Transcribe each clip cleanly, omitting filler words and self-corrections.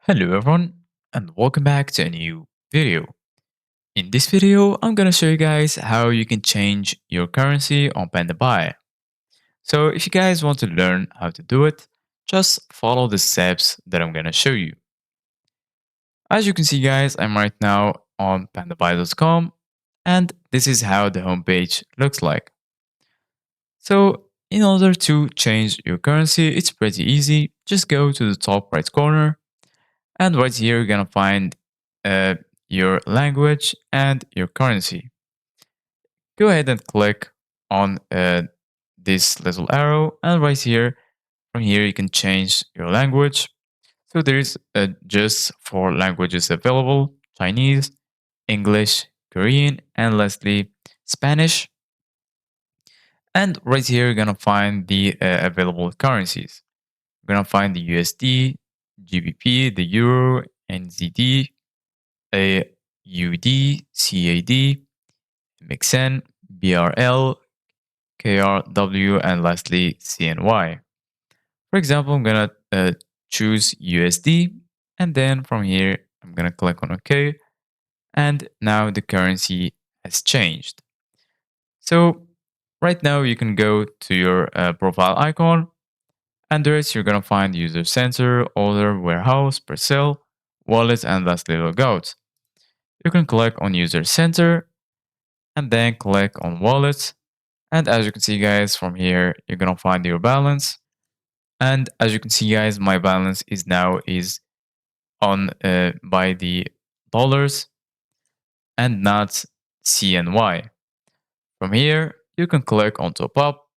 Hello everyone and welcome back to a new video. In this video, I'm gonna show you guys how you can change your currency on Pandabuy. So if you guys want to learn how to do it, just follow the steps that I'm gonna show you. As you can see guys, I'm right now on pandabuy.com and this is how the homepage looks like. So in order to change your currency, it's pretty easy. Just go to the top right corner. And right here, you're gonna find uh, your language and your currency. Go ahead and click on this little arrow, and right here, from here, you can change your language. So there is just four languages available: Chinese, English, Korean, and lastly, Spanish. And right here, you're gonna find the available currencies. You're gonna find the USD, GBP, the Euro, NZD, AUD, CAD, MXN, BRL, KRW, and lastly CNY. For example, I'm gonna choose USD, and then from here I'm gonna click on OK, and now the currency has changed. So right now you can go to your profile icon. Under it, you're gonna find user center, order, warehouse, per sale, wallet, and lastly logout. You can click on user center and then click on wallet. And as you can see guys, from here, you're gonna find your balance. And as you can see guys, my balance is now is on by the dollars and not CNY. From here, you can click on top up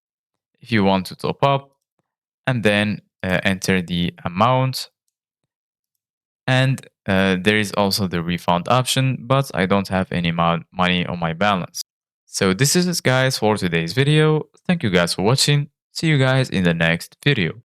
if you want to top up and then enter the amount. And there is also the refund option, but I don't have any money on my balance. So this is it guys for today's video. Thank you guys for watching. See you guys in the next video.